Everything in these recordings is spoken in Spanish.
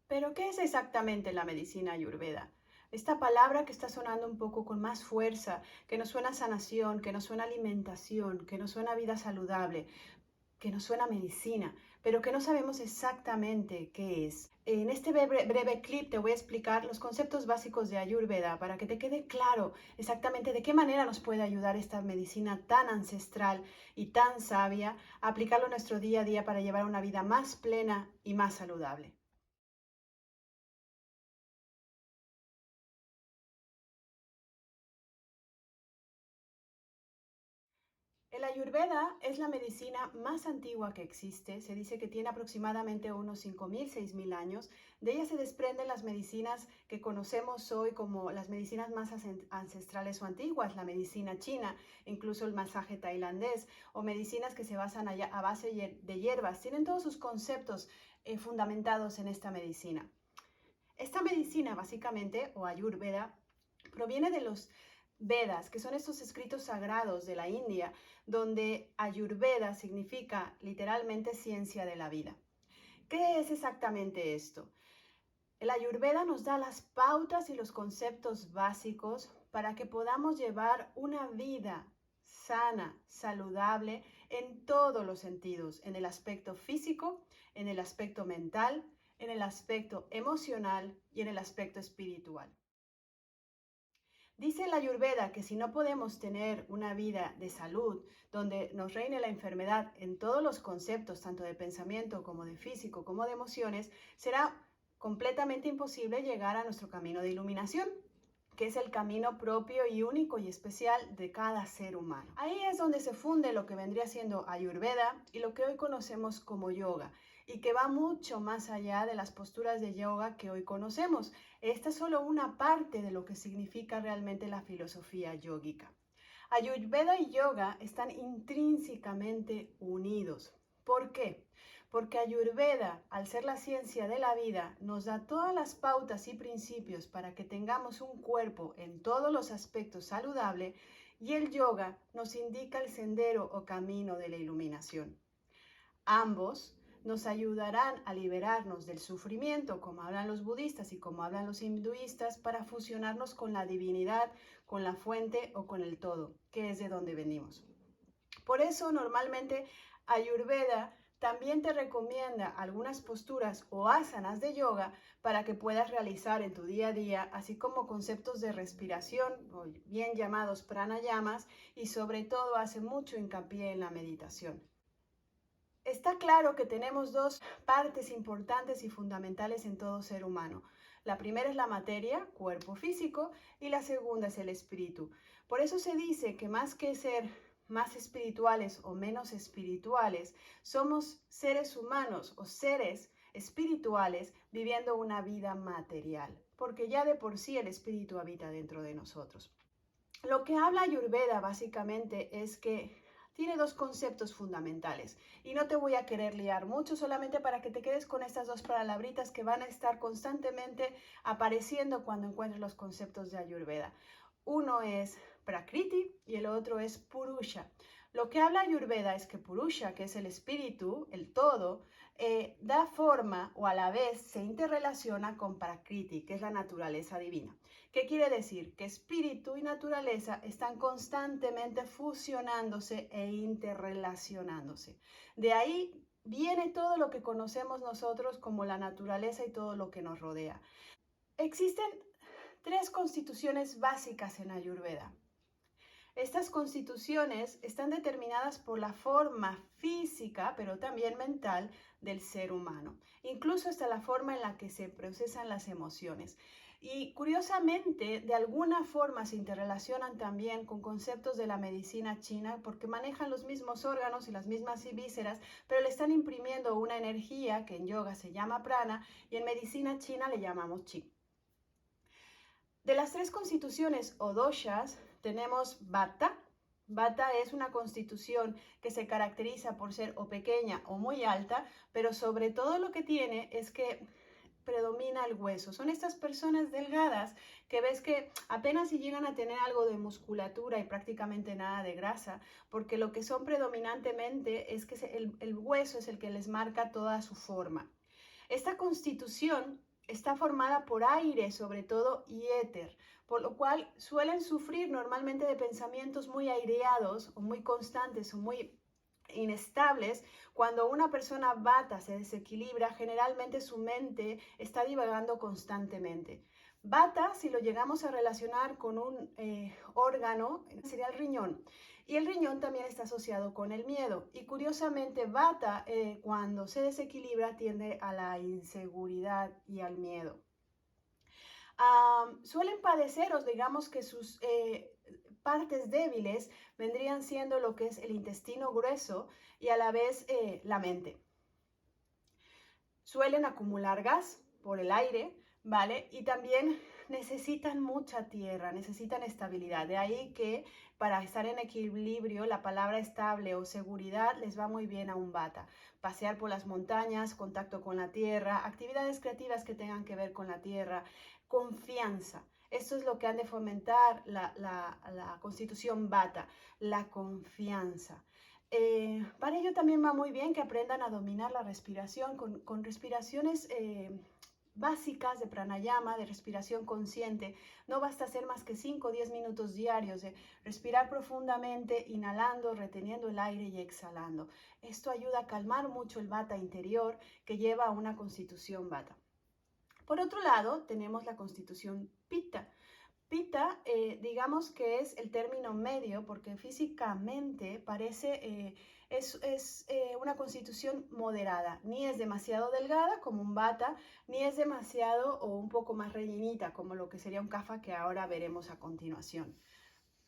Pero, ¿qué es exactamente la medicina ayurveda? Esta palabra que está sonando un poco con más fuerza, que nos suena a sanación, que nos suena a alimentación, que nos suena a vida saludable, que nos suena a medicina, pero que no sabemos exactamente qué es. En este breve clip te voy a explicar los conceptos básicos de Ayurveda para que te quede claro exactamente de qué manera nos puede ayudar esta medicina tan ancestral y tan sabia a aplicarlo en nuestro día a día para llevar una vida más plena y más saludable. El Ayurveda es la medicina más antigua que existe. Se dice que tiene aproximadamente unos 5.000, 6.000 años. De ella se desprenden las medicinas que conocemos hoy como las medicinas más ancestrales o antiguas, la medicina china, incluso el masaje tailandés, o medicinas que se basan a base de hierbas. Tienen todos sus conceptos fundamentados en esta medicina. Esta medicina, básicamente, o Ayurveda, proviene de los Vedas, que son estos escritos sagrados de la India, donde Ayurveda significa literalmente ciencia de la vida. ¿Qué es exactamente esto? El Ayurveda nos da las pautas y los conceptos básicos para que podamos llevar una vida sana, saludable en todos los sentidos, en el aspecto físico, en el aspecto mental, en el aspecto emocional y en el aspecto espiritual. Dice la Ayurveda que si no podemos tener una vida de salud donde nos reine la enfermedad en todos los conceptos, tanto de pensamiento como de físico como de emociones, será completamente imposible llegar a nuestro camino de iluminación, que es el camino propio y único y especial de cada ser humano. Ahí es donde se funde lo que vendría siendo Ayurveda y lo que hoy conocemos como yoga, y que va mucho más allá de las posturas de yoga que hoy conocemos. Esta es solo una parte de lo que significa realmente la filosofía yógica. Ayurveda y yoga están intrínsecamente unidos. ¿Por qué? Porque Ayurveda, al ser la ciencia de la vida, nos da todas las pautas y principios para que tengamos un cuerpo en todos los aspectos saludable, y el yoga nos indica el sendero o camino de la iluminación. Ambos nos ayudarán a liberarnos del sufrimiento, como hablan los budistas y como hablan los hinduistas, para fusionarnos con la divinidad, con la fuente o con el todo, que es de donde venimos. Por eso normalmente Ayurveda también te recomienda algunas posturas o asanas de yoga para que puedas realizar en tu día a día, así como conceptos de respiración, bien llamados pranayamas, y sobre todo hace mucho hincapié en la meditación. Está claro que tenemos dos partes importantes y fundamentales en todo ser humano. La primera es la materia, cuerpo físico, y la segunda es el espíritu. Por eso se dice que más que ser más espirituales o menos espirituales, somos seres humanos o seres espirituales viviendo una vida material, porque ya de por sí el espíritu habita dentro de nosotros. Lo que habla Ayurveda básicamente es que tiene dos conceptos fundamentales, y no te voy a querer liar mucho, solamente para que te quedes con estas dos palabritas que van a estar constantemente apareciendo cuando encuentres los conceptos de Ayurveda. Uno es Prakriti y el otro es Purusha. Lo que habla Ayurveda es que Purusha, que es el espíritu, el todo, da forma o a la vez se interrelaciona con Prakriti, que es la naturaleza divina. ¿Qué quiere decir? Que espíritu y naturaleza están constantemente fusionándose e interrelacionándose. De ahí viene todo lo que conocemos nosotros como la naturaleza y todo lo que nos rodea. Existen tres constituciones básicas en Ayurveda. Estas constituciones están determinadas por la forma física, pero también mental, del ser humano, incluso hasta la forma en la que se procesan las emociones. Y curiosamente, de alguna forma se interrelacionan también con conceptos de la medicina china, porque manejan los mismos órganos y las mismas vísceras, pero le están imprimiendo una energía que en yoga se llama prana y en medicina china le llamamos chi. De las tres constituciones o doshas tenemos Vata. Vata es una constitución que se caracteriza por ser o pequeña o muy alta, pero sobre todo lo que tiene es que predomina el hueso. Son estas personas delgadas que ves que apenas si llegan a tener algo de musculatura y prácticamente nada de grasa, porque lo que son predominantemente es que el hueso es el que les marca toda su forma. Esta constitución está formada por aire, sobre todo, y éter, por lo cual suelen sufrir normalmente de pensamientos muy aireados o muy constantes o muy inestables. Cuando una persona vata se desequilibra, generalmente su mente está divagando constantemente. Vata, si lo llegamos a relacionar con un órgano, sería el riñón. Y el riñón también está asociado con el miedo. Y curiosamente, Vata, cuando se desequilibra, tiende a la inseguridad y al miedo. Suelen padecer, o digamos que sus partes débiles vendrían siendo lo que es el intestino grueso y a la vez la mente. Suelen acumular gas por el aire, ¿vale? Y también necesitan mucha tierra, necesitan estabilidad. De ahí que para estar en equilibrio, la palabra estable o seguridad les va muy bien a un Vata. Pasear por las montañas, contacto con la tierra, actividades creativas que tengan que ver con la tierra, confianza. Esto es lo que han de fomentar la constitución Vata, la confianza. Para ello también va muy bien que aprendan a dominar la respiración con respiraciones básicas de pranayama, de respiración consciente. No basta hacer más que 5 o 10 minutos diarios de respirar profundamente, inhalando, reteniendo el aire y exhalando. Esto ayuda a calmar mucho el Vata interior que lleva a una constitución Vata. Por otro lado, tenemos la constitución Pitta. Pitta, digamos que es el término medio porque físicamente parece, una constitución moderada. Ni es demasiado delgada como un Vata, ni es demasiado o un poco más rellenita como lo que sería un Kapha que ahora veremos a continuación.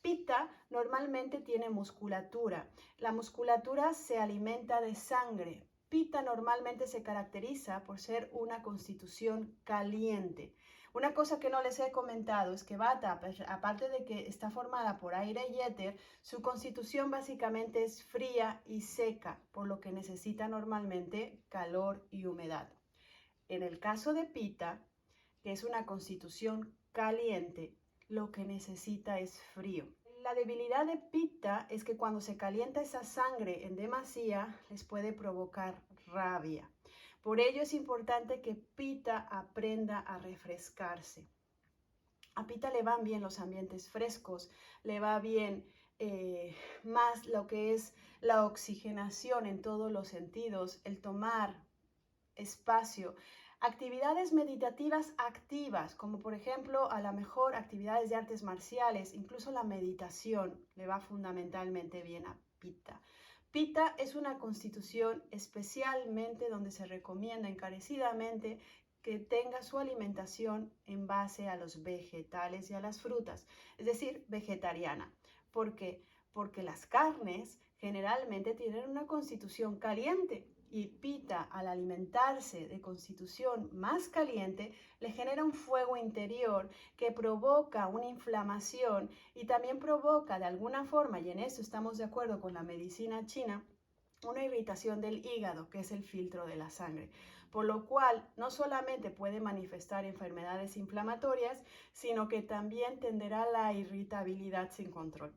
Pitta normalmente tiene musculatura. La musculatura se alimenta de sangre. Pitta normalmente se caracteriza por ser una constitución caliente. Una cosa que no les he comentado es que Vata, aparte de que está formada por aire y éter, su constitución básicamente es fría y seca, por lo que necesita normalmente calor y humedad. En el caso de Pitta, que es una constitución caliente, lo que necesita es frío. La debilidad de Pitta es que cuando se calienta esa sangre en demasía, les puede provocar rabia. Por ello es importante que Pitta aprenda a refrescarse. A Pitta le van bien los ambientes frescos, le va bien más lo que es la oxigenación en todos los sentidos, el tomar espacio, actividades meditativas activas, como por ejemplo a lo mejor actividades de artes marciales, incluso la meditación le va fundamentalmente bien a Pitta. Pitta es una constitución especialmente donde se recomienda encarecidamente que tenga su alimentación en base a los vegetales y a las frutas, es decir, vegetariana. ¿Por qué? Porque las carnes generalmente tienen una constitución caliente y Pitta, al alimentarse de constitución más caliente, le genera un fuego interior que provoca una inflamación y también provoca de alguna forma, y en esto estamos de acuerdo con la medicina china, una irritación del hígado, que es el filtro de la sangre, por lo cual no solamente puede manifestar enfermedades inflamatorias, sino que también tenderá a la irritabilidad sin control.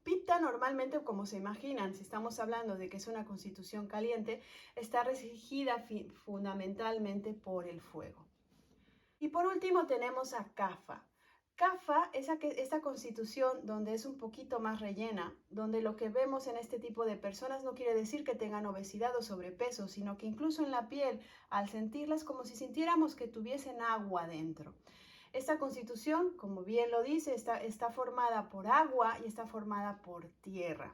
Pitta normalmente, como se imaginan, si estamos hablando de que es una constitución caliente, está regida fundamentalmente por el fuego. Y por último tenemos a Kapha. Kapha es esta constitución donde es un poquito más rellena, donde lo que vemos en este tipo de personas no quiere decir que tengan obesidad o sobrepeso, sino que incluso en la piel, al sentirlas como si sintiéramos que tuviesen agua dentro. Esta constitución, como bien lo dice, está formada por agua y está formada por tierra.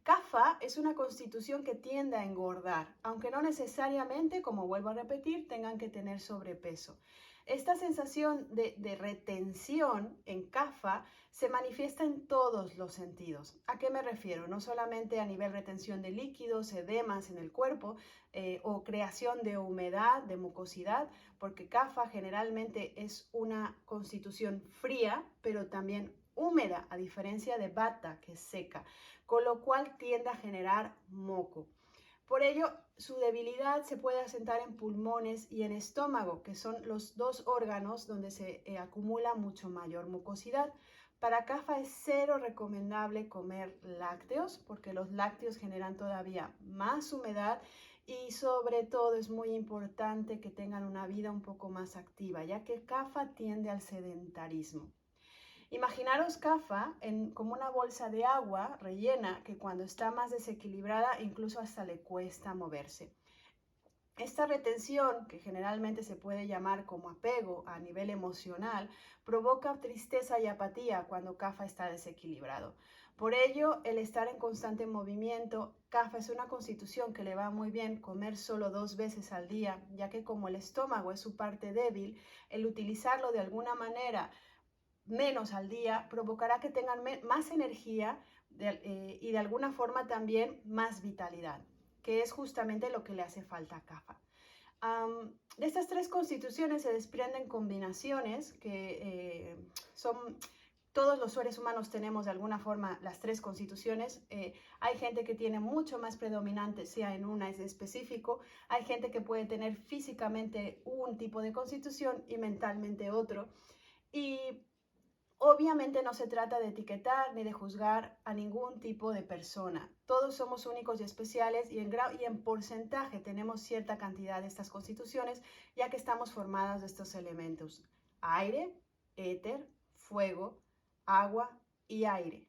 Kapha es una constitución que tiende a engordar, aunque no necesariamente, como vuelvo a repetir, tengan que tener sobrepeso. Esta sensación de retención en Kapha se manifiesta en todos los sentidos. ¿A qué me refiero? No solamente a nivel retención de líquidos, edemas en el cuerpo o creación de humedad, de mucosidad, porque Kapha generalmente es una constitución fría, pero también húmeda, a diferencia de Vata, que es seca, con lo cual tiende a generar moco. Por ello, su debilidad se puede asentar en pulmones y en estómago, que son los dos órganos donde se acumula mucho mayor mucosidad. Para Kapha es cero recomendable comer lácteos porque los lácteos generan todavía más humedad y sobre todo es muy importante que tengan una vida un poco más activa, ya que Kapha tiende al sedentarismo. Imaginaros Kapha como una bolsa de agua rellena que cuando está más desequilibrada incluso hasta le cuesta moverse. Esta retención, que generalmente se puede llamar como apego a nivel emocional, provoca tristeza y apatía cuando Kapha está desequilibrado. Por ello, el estar en constante movimiento, Kapha es una constitución que le va muy bien comer solo 2 veces al día, ya que como el estómago es su parte débil, el utilizarlo de alguna manera menos al día provocará que tengan más energía y de alguna forma también más vitalidad, que es justamente lo que le hace falta a Kapha. De estas 3 constituciones se desprenden combinaciones que son... Todos los seres humanos tenemos de alguna forma las 3 constituciones. Hay gente que tiene mucho más predominante, sea en una es específico. Hay gente que puede tener físicamente un tipo de constitución y mentalmente otro. Y obviamente no se trata de etiquetar ni de juzgar a ningún tipo de persona. Todos somos únicos y especiales y en porcentaje tenemos cierta cantidad de estas constituciones, ya que estamos formadas de estos elementos: aire, éter, fuego, agua y aire.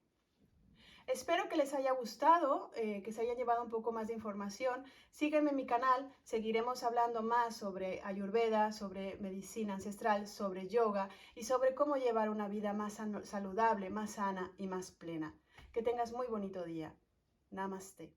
Espero que les haya gustado, que se haya llevado un poco más de información. Sígueme en mi canal, seguiremos hablando más sobre Ayurveda, sobre medicina ancestral, sobre yoga y sobre cómo llevar una vida más saludable, más sana y más plena. Que tengas muy bonito día. Namaste.